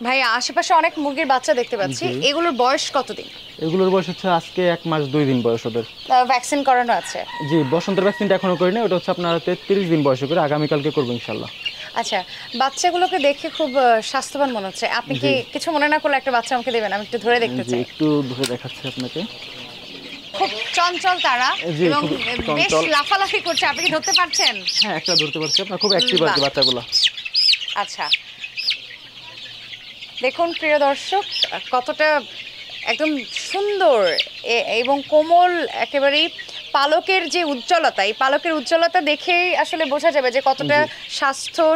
ভাই আশেপাশে অনেক মুরগির বাচ্চা দেখতে পাচ্ছি, এগুলোর বয়স কতদিন? এগুলোর বয়স হচ্ছে আজকে 1 মাস 2 দিন বয়স ওদের। ভ্যাকসিন করানো আছে? জি, বসন্তের ভ্যাকসিনটা এখনো করিনি, ওটা হচ্ছে আপনার 33 দিন বয়সে করে, আগামীকালকে করবো ইনশাল্লাহ। আচ্ছা, বাচ্চাগুলোকে দেখে খুব স্বাস্থ্যবান মনে হচ্ছে। আপনি কি কিছু মনে না করলে একটা বাচ্চা আমাকে দেবেন? আমি একটু ধরে দেখতে জি, চাই। একটু ধরে দেখাচ্ছি আপনাকে। খুব চঞ্চল তারা জি, এবং খুব বেশ চঞ্চল। লাফালাফি করছে, আপনি কি ধরতে পারছেন? হ্যাঁ, একটা ধরতে পারছি, আপনার খুব অ্যাক্টিভ আর কি বাহ। বাচ্চাগুলো। আচ্ছা, দেখুন প্রিয় দর্শক, কতটা একদম সুন্দর এবং কোমল, একেবারেই পালকের যে উজ্জ্বলতা, এই পালকের উজ্জ্বলতা দেখেই আসলে বোঝা যাবে যে কতটা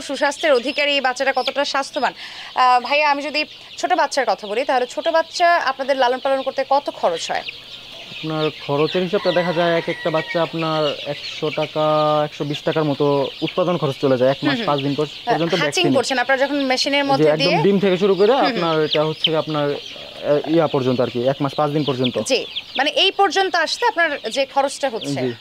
সুস্বাস্থ্যের অধিকারী এই বাচ্চাটা, কতটা স্বাস্থ্যবান। ভাইয়া, আমি যদি ছোট বাচ্চার কথা বলি, তাহলে ছোট বাচ্চা আপনাদের লালন পালন করতে কত খরচ হয়? আপনার খরচের হিসাবটা দেখা যায় এক একটা বাচ্চা আপনার 100 টাকা 120 টাকার মতো উৎপাদন খরচ চলে যায় 1 মাস 5 দিন পর্যন্ত হ্যাচিং ভ্যাকসিন। করছেন আপনারা যখন মেশিনের যে মধ্যে একদম দিয়ে? ডিম থেকে শুরু করে আপনার এটা হচ্ছে আপনার ইয়া পর্যন্ত আর কি, 1 মাস 5 দিন পর্যন্ত। জি, মানে এই পর্যন্ত আসতে আপনার যে খরচটা হচ্ছে, জি,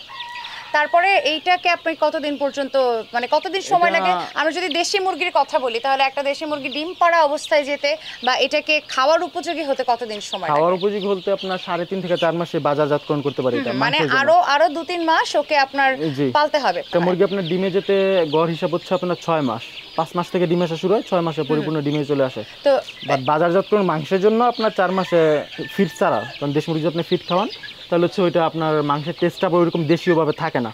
তারপরে এইটাকে আপনি কতদিন পর্যন্ত, মানে কতদিন সময় লাগে? আমরা যদি দেশি মুরগির কথা বলি, তাহলে একটা দেশি মুরগি ডিম পাড়া অবস্থায় যেতে বা এটাকে খাওয়ার উপযোগী হতে কতদিন সময় লাগে? খাওয়ার উপযোগী বলতে আপনার 3.5 থেকে 4 মাসে বাজারজাতকরণ করতে পারে এটা মানে মাংসের জন্য। আরো 2-3 মাস ওকে আপনার জি, পালতে হবে। একটা মুরগি আপনার ডিমে যেতে গড় হিসাব হচ্ছে আপনার 6 মাস। 5 মাস থেকে ডিম আসা শুরু হয়, 6 মাসে পরিপূর্ণ ডিমে চলে আসে। তো বাট বাজারজাতকরণ মাংসের জন্য আপনার 4 মাসে ফিট ছাড়া, কারণ দেশি মুরগি যদি আপনি ফিট খাওয়ান তাহলে হচ্ছে ওইটা আপনার মাংসের টেস্টটা ওইরকম দেশীয়ভাবে থাকে না,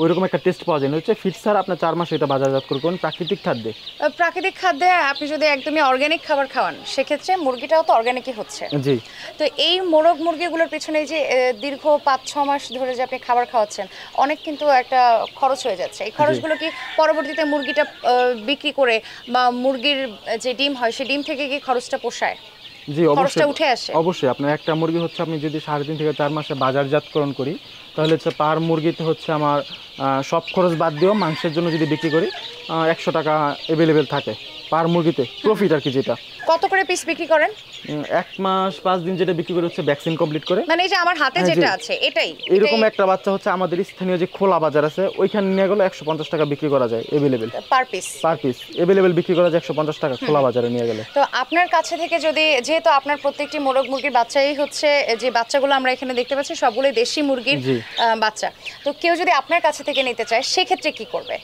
ওইরকম একটা টেস্ট পাওয়া যায় না। হচ্ছে ফিট ছাড়া আপনার 4 মাসে এটা বাজারজাত করবেন প্রাকৃতিক খাদ্যে। প্রাকৃতিক খাদ্যে আপনি যদি একদমই অর্গানিক খাবার খাওয়ান, সেক্ষেত্রে মুরগিটাও তো অর্গানিকই হচ্ছে। জি, তো এই মোরগ মুরগিগুলোর পিছনে যে দীর্ঘ 5-6 মাস ধরে যে আপনি খাবার খাওয়াচ্ছেন, অনেক কিন্তু একটা খরচ হয়ে যাচ্ছে। এই খরচগুলো কি পরবর্তীতে মুরগিটা বিক্রি করে বা মুরগির যে ডিম হয় সেই ডিম থেকে কি খরচটা পোষায়? জি, খরচটা অবশ্যই। উঠে আসে? অবশ্যই আপনার একটা মুরগি হচ্ছে আমি যদি 3.5 থেকে 4 মাসে বাজারজাতকরণ করি, তাহলে হচ্ছে পার মুরগিতে হচ্ছে আমার সব খরচ বাদ দিয়েও মাংসের জন্য যদি বিক্রি করি 100 টাকা অ্যাভেলেবেল থাকে পার মুরগিতে, প্রফিট আর কি যেটা। কত করে পিস বিক্রি করেন? 1 মাস 5 দিন যেটা বিক্রি করে হচ্ছে ভ্যাকসিন কমপ্লিট করে। মানে এই যে আমার হাতে হ্যাঁ, জি। যেটা আছে এটাই? এরকম একটা বাচ্চা হচ্ছে আমাদের স্থানীয় যে খোলা বাজার আছে ওইখানে নিয়ে গেলে 150 টাকা বিক্রি করা যায় available. Per piece? Per piece available বিক্রি করা যায় 150 টাকা খোলা বাজারে নিয়ে গেলে। তো আপনার কাছে থেকে যদি, যেহেতু আপনার প্রত্যেকটি মোরগ মুরগির বাচ্চাই হচ্ছে, যে বাচ্চাগুলো আমরা এখানে দেখতে পাচ্ছি সবগুলোই দেশি মুরগির জি। বাচ্চা, তো কেউ যদি আপনার কাছে থেকে নিতে চায় সেক্ষেত্রে কি করবে?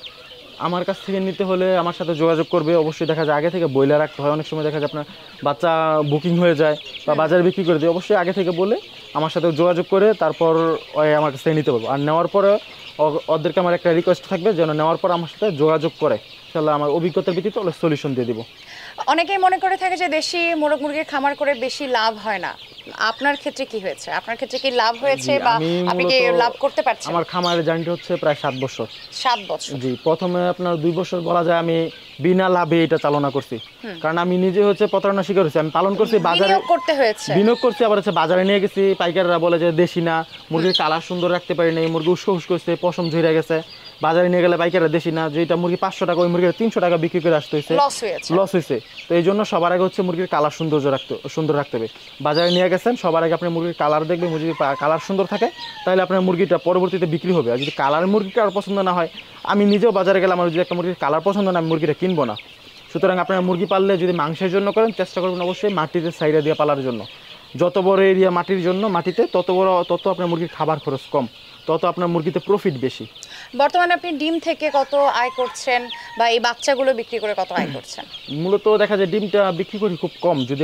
আমার কাছ থেকে নিতে হলে আমার সাথে যোগাযোগ করবে। অবশ্যই দেখা যায় আগে থেকে বইলা রাখতে হয়, অনেক সময় দেখা যায় আপনার বাচ্চা বুকিং হয়ে যায় বা বাজারে বিক্রি করে দেয়। অবশ্যই আগে থেকে বলে আমার সাথে যোগাযোগ করে তারপর ওই আমার কাছ থেকে নিতে পারবো। আর নেওয়ার পরে ওদেরকে আমার একটা রিকোয়েস্ট থাকবে যেন নেওয়ার পর আমার সাথে যোগাযোগ করে, তাহলে আমার অভিজ্ঞতার ভিত্তিতে ওদের সলিউশন দিয়ে দিব। অনেকেই মনে করে থাকে যে দেশি মোরগ মুরগির খামার করে বেশি লাভ হয় না। আপনার ক্ষেত্রে কি হয়েছে? আপনার ক্ষেত্রে কি লাভ হয়েছে জি, বা আমি আপনি কি মূলত লাভ করতে পারছেন? আমার খামারের জার্নিটা হচ্ছে প্রায় 7 বছর। 7 বছর? জি, প্রথমে আপনার 2 বছর বলা যায় আমি বিনা লাভে এটা চালনা করছি, কারণ আমি নিজে হচ্ছে প্রতারণা শিকার হয়েছি। আমি পালন করছি বাজারে, বিনিয়োগ করতে হয়েছে? বিনিয়োগ করছি, আবার হচ্ছে বাজারে নিয়ে গেছি, পাইকাররা বলে যে দেশি না, মুরগির কালার সুন্দর রাখতে পারি নাই, মুরগি উস্কো উস্কো হচ্ছে, পশম ঝরে গেছে। বাজারে নিয়ে গেলে পাইকাররা দেশি না, যেটা মুরগি 500 টাকা ওই মুরগির 300 টাকা বিক্রি করে আসতে হয়েছে, লস হয়েছে? লস হয়েছে। তো এই জন্য সবার আগে হচ্ছে মুরগির কালার সুন্দর রাখতে হবে। বাজারে নিয়ে গেছেন, সবার আগে আপনি মুরগির কালার দেখবেন, মুরগির কালার সুন্দর থাকে তাহলে আপনার মুরগিটা পরবর্তীতে বিক্রি হবে। আর যদি কালার মুরগিটা আর পছন্দ না হয়, আমি নিজেও বাজারে গেলে আমার যদি একটা মুরগির কালার পছন্দ না, আমি মুরগিটা কিনবো না। সুতরাং আপনার মুরগি পাললে যদি মাংসের জন্য করেন, চেষ্টা করবেন অবশ্যই মাটিতে সাইডে দিয়ে পালার জন্য। যত বড় এরিয়া মাটির জন্য, মাটিতে তত আপনার মুরগির খাবার খরচ কম, তত আপনার মুরগিতে প্রফিট বেশি। বর্তমানে আপনি ডিম থেকে কত আয় করছেন বা এই বাচ্চাগুলো বিক্রি করে কত আয় করছেন? মূলত দেখা যায় ডিমটা বিক্রি করি খুব কম, যদি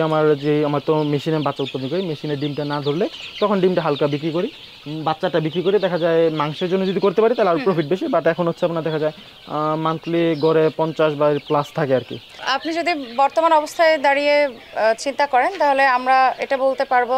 আমার তো মেশিনে বাচ্চা উৎপাদন করি, মেশিনে ডিমটা না ধরলে তখন ডিমটা হালকা বিক্রি করি, বাচ্চাটা বিক্রি করে দেখা যায় মাংসের জন্য যদি করতে পারি তাহলে আর প্রফিট বেশি। বাট এখন হচ্ছে আপনার দেখা যায় মান্থলি গড়ে 50 বা প্লাস থাকে আর কি। আপনি যদি বর্তমান অবস্থায় দাঁড়িয়ে চিন্তা করেন, তাহলে আমরা এটা বলতে পারবো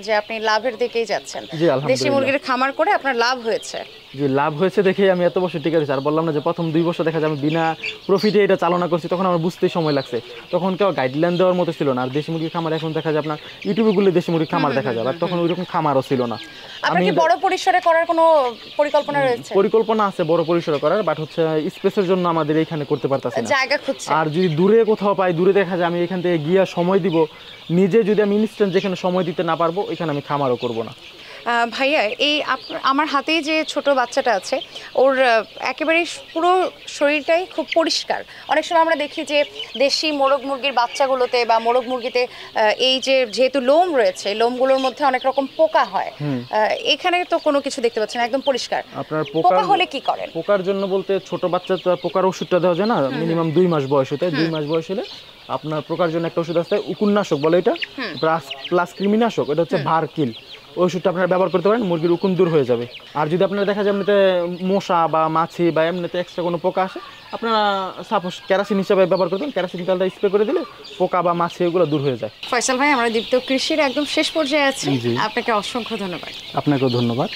যে আপনি লাভের দিকেই যাচ্ছেন। জি, দেশি আলহামদুলিল্লাহ। মুরগির খামার করে আপনার লাভ হয়েছে? যে লাভ হয়েছে দেখেই আমি এত বছর টিকে রয়েছি। আর বললাম না যে প্রথম 2 বছর দেখা যায় আমি বিনা প্রফিটে এটা চালনা করছি, তখন আমার বুঝতেই সময় লাগছে, তখন কেউ গাইডলাইন দেওয়ার মতো ছিল না। আর দেশি মুরগির খামার এখন দেখা যায় আপনার ইউটিউবে গুলো দেশি মুরগির খামার দেখা যায়, আর তখন ওইরকম খামারও ছিল না। আপনার কি বড় পরিসরে করার কোনো পরিকল্পনা রয়েছে? পরিকল্পনা আছে বড় পরিসরে করার, বাট হচ্ছে স্পেসের জন্য আমাদের এখানে করতে পারতাছি না, জায়গা খুঁজছে? আর যদি দূরে কোথাও পাই, দূরে দেখা যায় আমি এখান থেকে গিয়ে সময় দিব, নিজে যদি আমি ইনস্ট্যান্ট যেখানে সময় দিতে না পারবো এখানে আমি খামারও করব না। ভাইয়া এই আমার হাতেই যে ছোট বাচ্চাটা আছে ওর একেবারেই পুরো শরীরটাই খুব পরিষ্কার। অনেক সময় আমরা দেখি যে দেশি মোরগ মুরগির বাচ্চাগুলোতে বা মোরগ মুরগিতে এই যে যেহেতু লোম রয়েছে লোমগুলোর মধ্যে অনেক রকম পোকা হয়, এখানে তো কোনো কিছু দেখতে পাচ্ছেন না, একদম পরিষ্কার। আপনার পোকা হলে কি করেন? পোকার জন্য বলতে ছোট বাচ্চা তো পোকার ওষুধটা দেওয়া যায় না, মিনিমাম 2 মাস বয়স হতে, 2 মাস বয়স হলে আপনার পোকার জন্য একটা ওষুধ আছে উকুননাশক বলে এটা, প্লাস কৃমিনাশক, এটা হচ্ছে ভারকিল। ওই ওষুধটা আপনারা ব্যবহার করতে পারেন, মুরগির উকুন দূর হয়ে যাবে। আর যদি আপনারা দেখা যায় এমনিতে মশা বা মাছি বা এমনিতে এক্সট্রা কোনো পোকা আসে, আপনারা সাপোজ কেরাসিন হিসাবে ব্যবহার করবেন, কেরাসিন তেলটা স্প্রে করে দিলে পোকা বা মাছি এগুলো দূর হয়ে যায়। ফয়সাল ভাই, আমরা দীপ্ত কৃষির একদম শেষ পর্যায়ে আছি, জি। আপনাকে অসংখ্য ধন্যবাদ। আপনাকেও ধন্যবাদ।